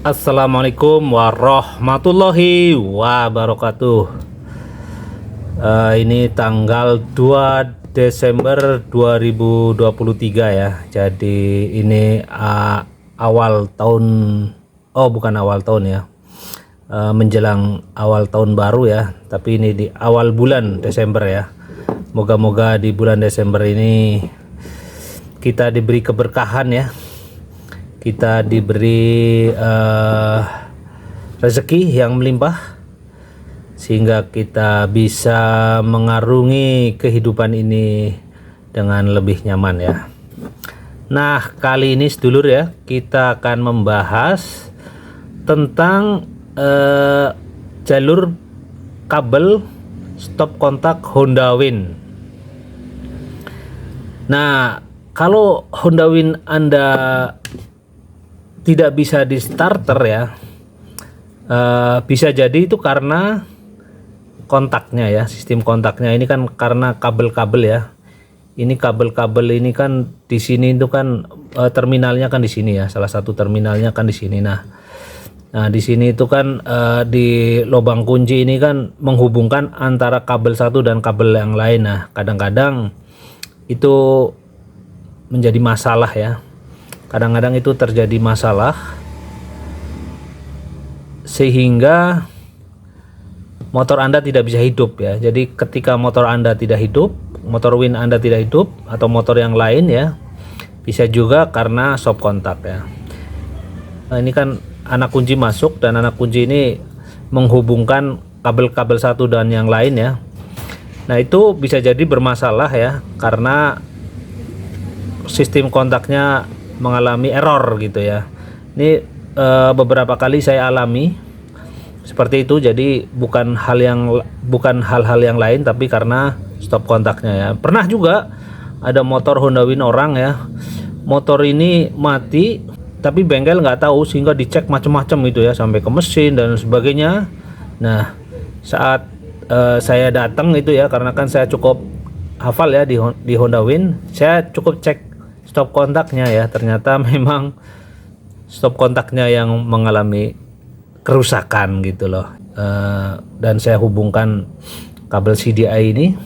Assalamualaikum warahmatullahi wabarakatuh. Ini tanggal 2 Desember 2023 ya. Jadi ini awal tahun, oh bukan awal tahun ya, menjelang awal tahun baru ya. Tapi ini di awal bulan Desember ya. Moga-moga di bulan Desember ini kita diberi keberkahan ya. Kita diberi rezeki yang melimpah sehingga kita bisa mengarungi kehidupan ini dengan lebih nyaman ya. Nah, kali ini sedulur ya, kita akan membahas tentang jalur kabel stop kontak Honda Win. Nah, kalau Honda Win Anda tidak bisa di starter ya, bisa jadi itu karena kontaknya ya, sistem kontaknya ini kan karena kabel-kabel ya. Ini kabel-kabel ini kan di sini itu kan terminalnya kan di sini ya, salah satu terminalnya kan di sini. Nah di sini itu kan di lubang kunci ini kan menghubungkan antara kabel satu dan kabel yang lain. Nah kadang-kadang itu menjadi masalah ya. Kadang-kadang itu terjadi masalah sehingga motor Anda tidak bisa hidup ya. Jadi ketika motor Anda tidak hidup, motor Win Anda tidak hidup atau motor yang lain ya, bisa juga karena stop kontak ya. Nah, ini kan anak kunci masuk dan anak kunci ini menghubungkan kabel-kabel satu dan yang lain ya. Nah itu bisa jadi bermasalah ya karena sistem kontaknya mengalami error gitu ya. Ini beberapa kali saya alami seperti itu. Jadi bukan hal-hal yang lain, tapi karena stop kontaknya ya. Pernah juga ada motor Honda Win orang ya, motor ini mati tapi bengkel nggak tahu sehingga dicek macam-macam itu ya, sampai ke mesin dan sebagainya. Nah saat saya datang itu ya, karena kan saya cukup hafal ya di Honda Win, saya cukup cek stop kontaknya ya, ternyata memang stop kontaknya yang mengalami kerusakan gitu loh. Dan saya hubungkan kabel CDI ini,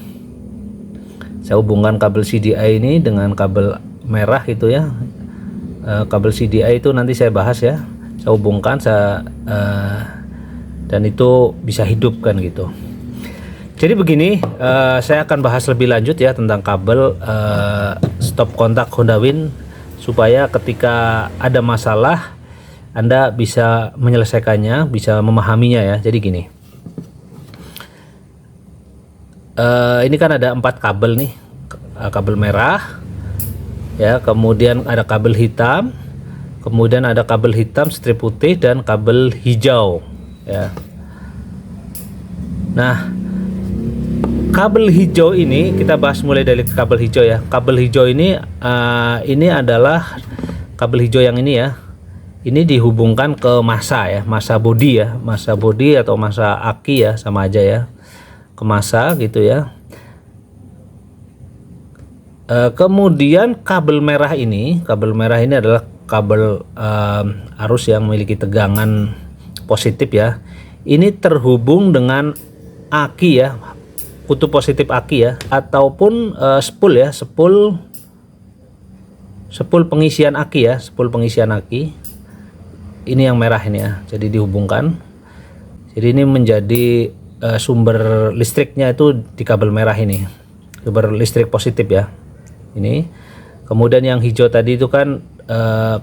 dengan kabel merah itu ya. Kabel CDI itu nanti saya bahas ya, saya hubungkan dan itu bisa hidup kan gitu. Jadi begini, saya akan bahas lebih lanjut ya tentang kabel stop kontak Honda Win supaya ketika ada masalah Anda bisa menyelesaikannya, bisa memahaminya ya. Jadi gini, ini kan ada 4 kabel nih, kabel merah ya, kemudian ada kabel hitam, kemudian ada kabel hitam strip putih dan kabel hijau ya. Nah kabel hijau ini kita bahas mulai dari kabel hijau ya. Kabel hijau ini adalah kabel hijau yang ini ya. Ini dihubungkan ke masa ya, masa bodi ya, masa bodi atau masa aki ya, sama aja ya, ke masa gitu ya. Kemudian kabel merah ini adalah kabel arus yang memiliki tegangan positif ya. Ini terhubung dengan aki ya, kutub positif aki ya, ataupun spool ya, spool pengisian aki ya, spool pengisian aki. Ini yang merah ini ya, jadi dihubungkan. Jadi ini menjadi sumber listriknya itu di kabel merah ini, sumber listrik positif ya. Ini kemudian yang hijau tadi itu kan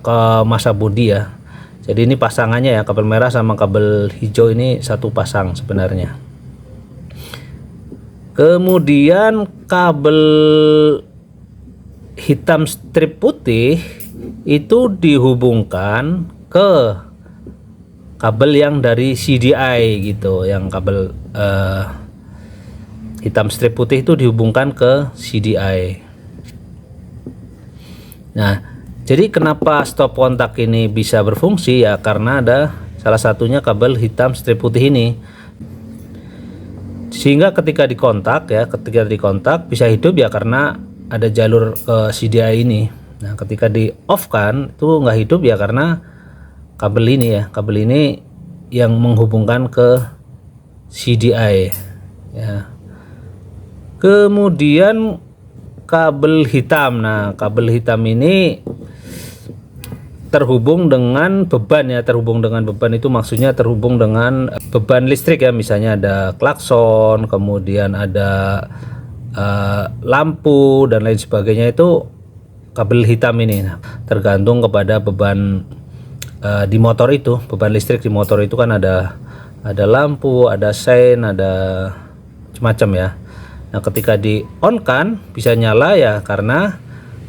ke masa bodi ya. Jadi ini pasangannya ya, kabel merah sama kabel hijau ini satu pasang sebenarnya. Kemudian kabel hitam strip putih itu dihubungkan ke kabel yang dari CDI gitu, yang kabel hitam strip putih itu dihubungkan ke CDI. Nah, jadi kenapa stop kontak ini bisa berfungsi ya, karena ada salah satunya kabel hitam strip putih ini. Sehingga ketika dikontak bisa hidup ya karena ada jalur ke CDI ini. Nah ketika di off kan itu nggak hidup ya karena kabel ini ya, kabel ini yang menghubungkan ke CDI ya. Kemudian kabel hitam. Nah, kabel hitam ini terhubung dengan beban ya, terhubung dengan beban itu maksudnya terhubung dengan beban listrik ya, misalnya ada klakson, kemudian ada lampu dan lain sebagainya, itu kabel hitam ini. Nah, tergantung kepada beban di motor itu, beban listrik di motor itu kan ada lampu, ada sein, ada macam-macam ya. Nah, ketika di on kan bisa nyala ya karena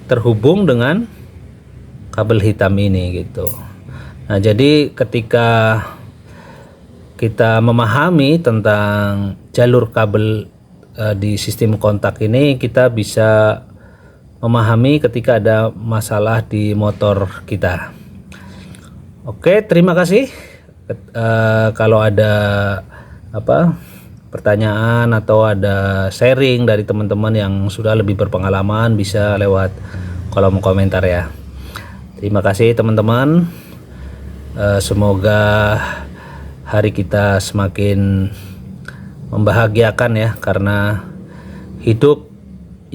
terhubung dengan kabel hitam ini gitu. Nah, jadi ketika kita memahami tentang jalur kabel di sistem kontak ini, kita bisa memahami ketika ada masalah di motor kita. Oke, terima kasih. Kalau ada pertanyaan atau ada sharing dari teman-teman yang sudah lebih berpengalaman, bisa lewat kolom komentar ya. Terima kasih teman-teman. Semoga hari kita semakin membahagiakan ya, karena hidup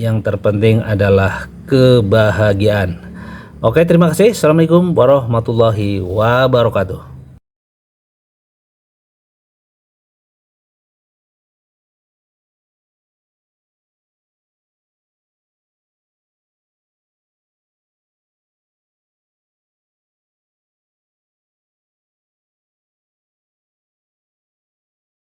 yang terpenting adalah kebahagiaan. Oke, terima kasih. Assalamualaikum warahmatullahi wabarakatuh.